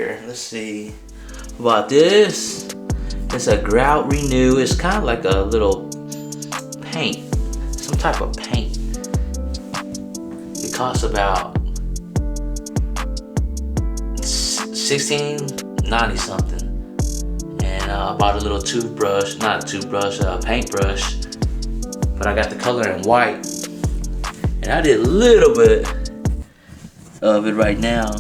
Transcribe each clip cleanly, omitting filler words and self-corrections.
Here, let's see about this. It's a grout renew. It's kind of like a little paint, some type of paint. It costs about $16.90 something. And I bought a little toothbrush, not a toothbrush, a paintbrush. But I got the color in white. And I did a little bit of it right now.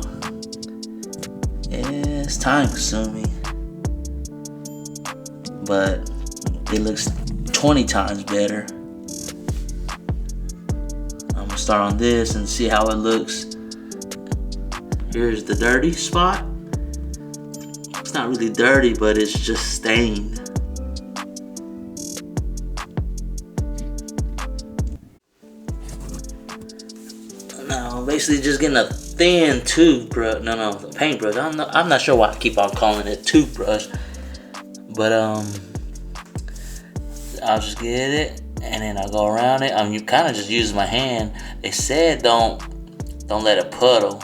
It's time consuming, but it looks 20 times better. I'm gonna start on this and see how it looks. Here's the dirty spot. It's not really dirty, but it's just stained. Now I'm basically just getting a thin toothbrush, no, paintbrush. I'm not sure why I keep on calling it toothbrush, but I'll just get it and then I'll go around it. You kind of just use my hand. They said don't let it puddle.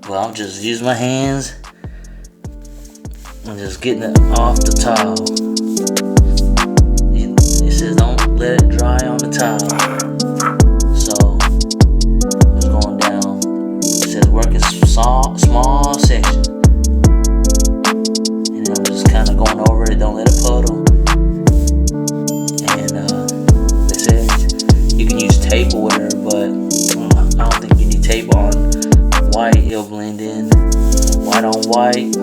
Well, I'm just using my hands and just getting it off the towel. It says don't let it dry on the towel. Small section, and then I'm just kind of going over it. Don't let it puddle. And they said you can use tape or whatever, but I don't think you need tape on white. It'll blend in. White on white.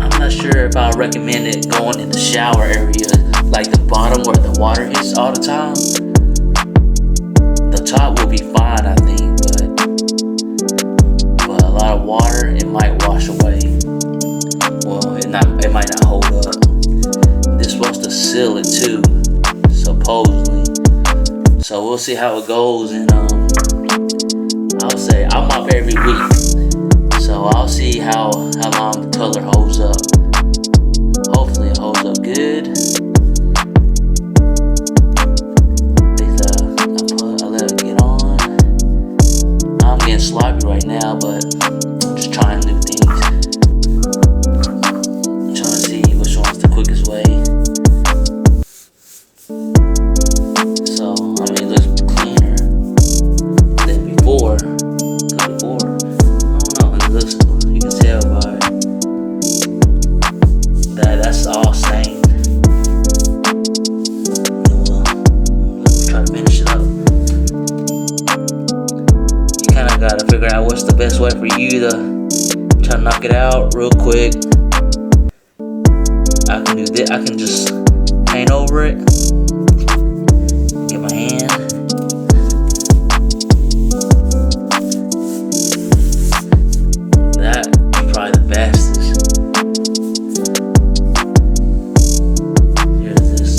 I'm not sure if I'll recommend it going in the shower area, like the bottom where the water hits all the time. The top will be fine, I think. Water, it might wash away. Well, it might not hold up. This supposed to seal it too, supposedly. So we'll see how it goes, and I'll say I'm up every week, so I'll see how long the color holds up. Hopefully it holds up good. I let it get on. I'm getting sloppy right now, but trying new things. I'm trying to see which one's the quickest way. So, I mean, it looks cleaner than before. I don't know, it looks, you can tell by that's all stained. Well, let's try to finish it up. You kind of got to figure out what's the best way for you to try to knock it out real quick. I can do this. I can just paint over it. Get my hand. That is probably the fastest. Here's this.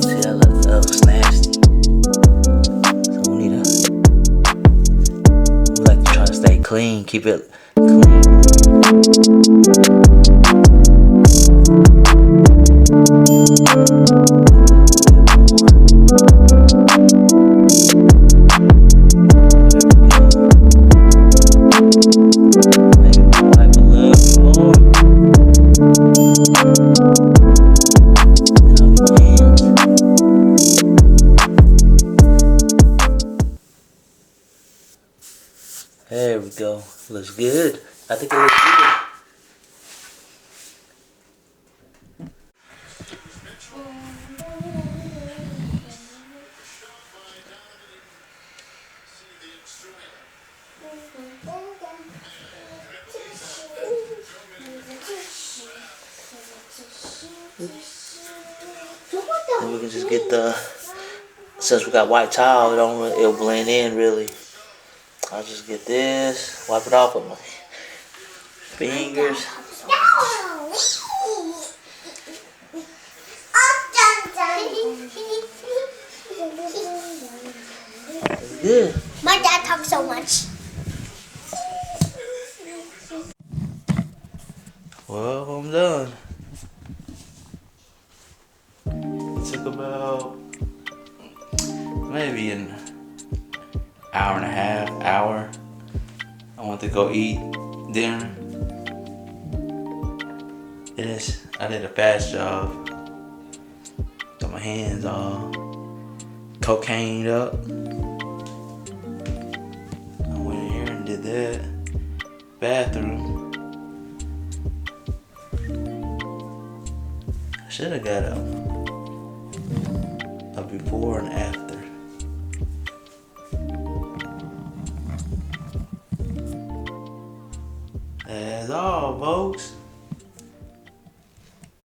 See, that looks nasty. So we like to try to stay clean. Keep it clean. There we go. Looks good. I think it looks good. Then we can just get since we got white towel, it'll blend in really. I'll just get this, wipe it off with my fingers. It's good. My dad talks so much. Well, I'm done. It took about maybe hour and a half, hour. I went to go eat dinner. I did a fast job. Got my hands all cocaine up. I went in here and did that. Bathroom. I should have got a before and after. That's all, folks.